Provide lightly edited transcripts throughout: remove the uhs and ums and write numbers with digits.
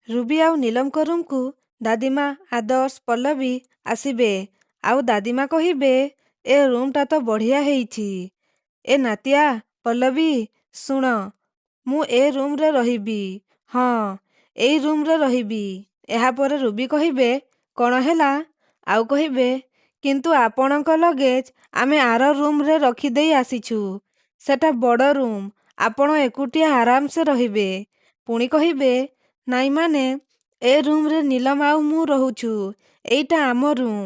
Ruby ଆଉ ନୀଲମଙ୍କ ରୁମକୁ ଦାଦିମା, ଆଦର୍ଶ, ପଲ୍ଲବୀ ଆସିବେ ଆଉ ଦାଦିମା କହିବେ, ଏ ରୁମଟା ତ ବଢ଼ିଆ ହେଇଛି। ଏ ନାତିଆ, ପଲ୍ଲବୀ, ଶୁଣ, ମୁଁ ଏ ରୁମରେ ରହିବି। ହଁ, ଏଇ ରୁମରେ ରହିବି। ଏହାପରେ ରୁବି କହିବେ, କ'ଣ ହେଲା? ଆଉ କହିବେ, କିନ୍ତୁ ଆପଣଙ୍କ ଲଗେଜ ଆମେ ଆର ରୁମରେ ରଖିଦେଇ ଆସିଛୁ। ସେଟା ବଡ଼ ରୁମ, ଆପଣ ଏକୁଟିଆ ଆରାମସେ ରହିବେ। ପୁଣି କହିବେ, ନାଇଁ ମାନେ, ଏ ରୁମରେ ନୀଲମ ଆଉ ମୁଁ ରହୁଛୁ। ଏଇଟା ଆମ ରୁମ।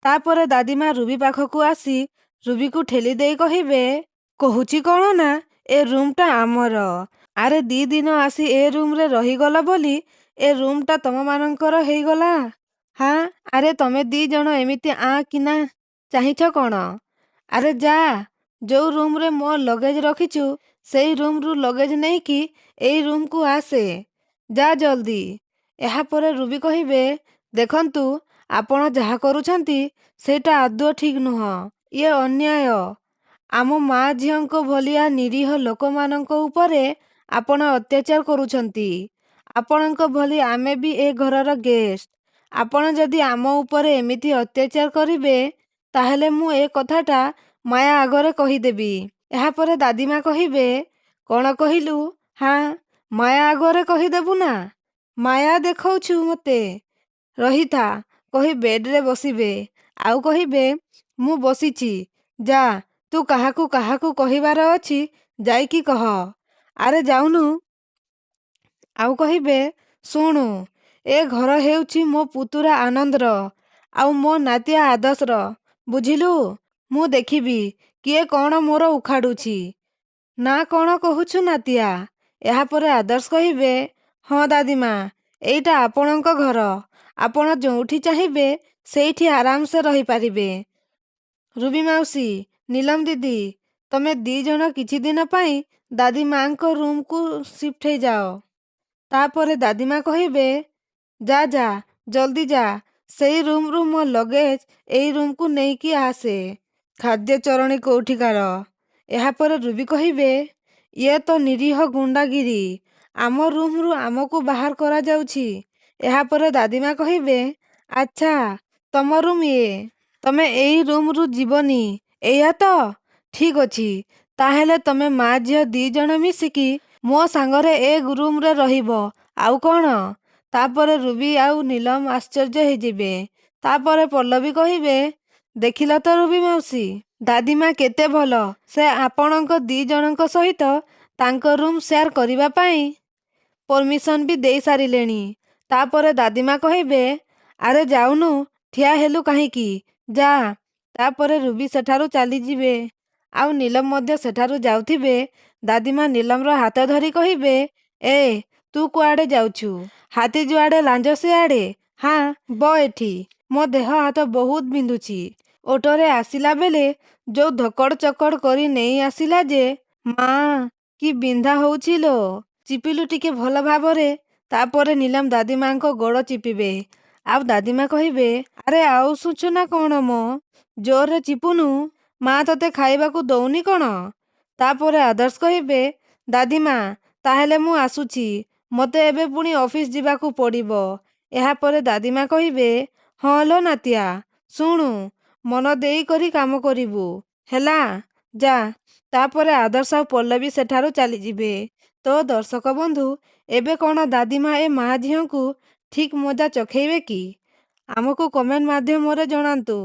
ତାପରେ ଦାଦିମା ରୁବି ପାଖକୁ ଆସି ରୁବିକୁ ଠେଲି ଦେଇ କହିବେ, କହୁଛି କ'ଣ ନା ଏ ରୁମଟା ଆମର। ଆରେ 2 ଦିନ ଆସି ଏ ରୁମରେ ରହିଗଲ ବୋଲି ଏ ରୁମଟା ତମମାନଙ୍କର ହେଇଗଲା। ହାଁ, ଆରେ ତମେ 2 ଜଣ ଏମିତି ଆଁ କିନା ଚାହିଁଛ କ'ଣ? ଆରେ ଯା, ଯୋଉ ରୁମରେ ମୋ ଲଗେଜ ରଖିଛୁ ସେଇ ରୁମରୁ ଲଗେଜ ନେଇକି ଏଇ ରୁମକୁ ଆସେ। ଯା ଜଲ୍ଦି। ଏହାପରେ ରୁବି କହିବେ, ଦେଖନ୍ତୁ, ଆପଣ ଯାହା କରୁଛନ୍ତି ସେଇଟା ଆଦୌ ଠିକ ନୁହଁ। ଇଏ ଅନ୍ୟାୟ। ଆମ ମା ଝିଅଙ୍କ ଭଳିଆ ନିରୀହ ଲୋକମାନଙ୍କ ଉପରେ ଆପଣ ଅତ୍ୟାଚାର କରୁଛନ୍ତି। ଆପଣଙ୍କ ଭଳି ଆମେ ବି ଏ ଘରର ଗେଷ୍ଟ। ଆପଣ ଯଦି ଆମ ଉପରେ ଏମିତି ଅତ୍ୟାଚାର କରିବେ ତାହେଲେ ମୁଁ ଏ କଥାଟା ମାୟା ଆଗରେ କହିଦେବି। ଏହାପରେ ଦାଦିମା କହିବେ, କ'ଣ କହିଲୁ? ହାଁ, ମାୟା ଆଗରେ କହିଦେବୁ ନା? ମାୟା ଦେଖାଉଛୁ ମୋତେ? ରହିଥା, କହି ବେଡରେ ବସିବେ ଆଉ କହିବେ, ମୁଁ ବସିଛି, ଯା, ତୁ କାହାକୁ କାହାକୁ କହିବାର ଅଛି ଯାଇକି କହ। ଆରେ ଯାଉନୁ। ଆଉ କହିବେ, ଶୁଣୁ, ଏ ଘର ହେଉଛି ମୋ ପୁତୁରା ଆନନ୍ଦର ଆଉ ମୋ ନାତିଆ ଆଦର୍ଶର, ବୁଝିଲୁ? ମୁଁ ଦେଖିବି କିଏ କ'ଣ ମୋର ଉଖାଡ଼ୁଛି। ନା କ'ଣ କହୁଛୁ ନାତିଆ? ଏହାପରେ ଆଦର୍ଶ କହିବେ, ହଁ ଦାଦିମା, ଏଇଟା ଆପଣଙ୍କ ଘର। ଆପଣ ଯୋଉଠି ଚାହିଁବେ ସେଇଠି ଆରାମସେ ରହିପାରିବେ। ରୁବି ମାଉସୀ, ନୀଲମ ଦିଦି, ତମେ 2 ଜଣ କିଛି ଦିନ ପାଇଁ ଦାଦି ମାଙ୍କ ରୁମକୁ ସିଫ୍ଟ ହେଇଯାଅ। ତାପରେ ଦାଦିମା କହିବେ, ଯା ଯା, ଜଲ୍ଦି ଯା, ସେଇ ରୁମରୁ ମୋ ଲଗେଜ ଏଇ ରୁମକୁ ନେଇକି ଆସେ। ଖାଦ୍ୟ ଚରଣୀ କୋଉଠିକାର? ଏହାପରେ ରୁବି କହିବେ, ଇଏ ତ ନିରୀହ ଗୁଣ୍ଡାଗିରି। ଆମ ରୁମରୁ ଆମକୁ ବାହାର କରାଯାଉଛି। ଏହାପରେ ଦାଦିମା କହିବେ, ଆଚ୍ଛା, ତମ ରୁମ ଇଏ, ତମେ ଏଇ ରୁମରୁ ଯିବନି, ଏଇଆ ତ? ଠିକ ଅଛି, ତାହେଲେ ତମେ ମା ଝିଅ 2 ଜଣ ମିଶିକି ମୋ ସାଙ୍ଗରେ ଏ ରୁମରେ ରହିବ। ଆଉ କ'ଣ? ତାପରେ ରୁବି ଆଉ ନୀଲମ ଆଶ୍ଚର୍ଯ୍ୟ ହେଇଯିବେ। ତାପରେ ପଲ୍ଲବୀ କହିବେ, ଦେଖିଲ ତ ରୁବି ମାଉସୀ, ଦାଦିମା କେତେ ଭଲ। ସେ ଆପଣଙ୍କ 2 ଜଣଙ୍କ ସହିତ ତାଙ୍କ ରୁମ ସେୟାର କରିବା ପାଇଁ ପରମିଶନ ବି ଦେଇ ସାରିଲେଣି। ତାପରେ ଦାଦିମା କହିବେ, ଆରେ ଯାଉନୁ, ଠିଆ ହେଲୁ କାହିଁକି, ଯା। ତାପରେ ରୁବି ସେଠାରୁ ଚାଲିଯିବେ ଆଉ ନୀଲମ ମଧ୍ୟ ସେଠାରୁ ଯାଉଥିବେ। ଦାଦିମା ନୀଲମର ହାତ ଧରି କହିବେ, ଏ, ତୁ କୁଆଡ଼େ ଯାଉଛୁ? ହାତୀ ଯୁଆଡ଼େ ଲାଞ୍ଜ ସିଆଡ଼େ। ହାଁ, ବ ଏଠି, ମୋ ଦେହ ହାତ ବହୁତ ବିନ୍ଧୁଛି। ଅଟୋରେ ଆସିଲା ବେଳେ ଯୋଉ ଧକଡ଼ ଚକଡ଼ କରି ନେଇ ଆସିଲା ଯେ, ମା, କି ବିନ୍ଧା ହଉଛି ଲୋ। ଚିପିଲୁ ଟିକେ ଭଲ ଭାବରେ। ତାପରେ ନୀଲମ ଦାଦିମାଙ୍କ ଗୋଡ଼ ଚିପିବେ ଆଉ ଦାଦିମା କହିବେ, ଆରେ ଆଉସୁଛୁ ନା କ'ଣ ମ? ଜୋରରେ ଚିପୁନୁ, ମା ତତେ ଖାଇବାକୁ ଦଉନି କ'ଣ? ତାପରେ ଆଦର୍ଶ କହିବେ, ଦାଦିମା, ତାହେଲେ ମୁଁ ଆସୁଛି, ମୋତେ ଏବେ ପୁଣି ଅଫିସ ଯିବାକୁ ପଡ଼ିବ। ଏହାପରେ ଦାଦିମା କହିବେ, ହଁ ଲୋ ନାତିଆ, ଶୁଣୁ, ମନ ଦେଇକରି କାମ କରିବୁ, ହେଲା, ଯା। ତାପରେ ଆଦର୍ଶ ଆଉ ପଲ୍ଲବୀ ସେଠାରୁ ଚାଲିଯିବେ। ତ ଦର୍ଶକ ବନ୍ଧୁ, ଏବେ କ'ଣ ଦାଦିମା ଏ ମା ଝିଅଙ୍କୁ ଠିକ୍ ମଜା ଚଖେଇବେ କି? ଆମକୁ କମେଣ୍ଟ ମାଧ୍ୟମରେ ଜଣାନ୍ତୁ।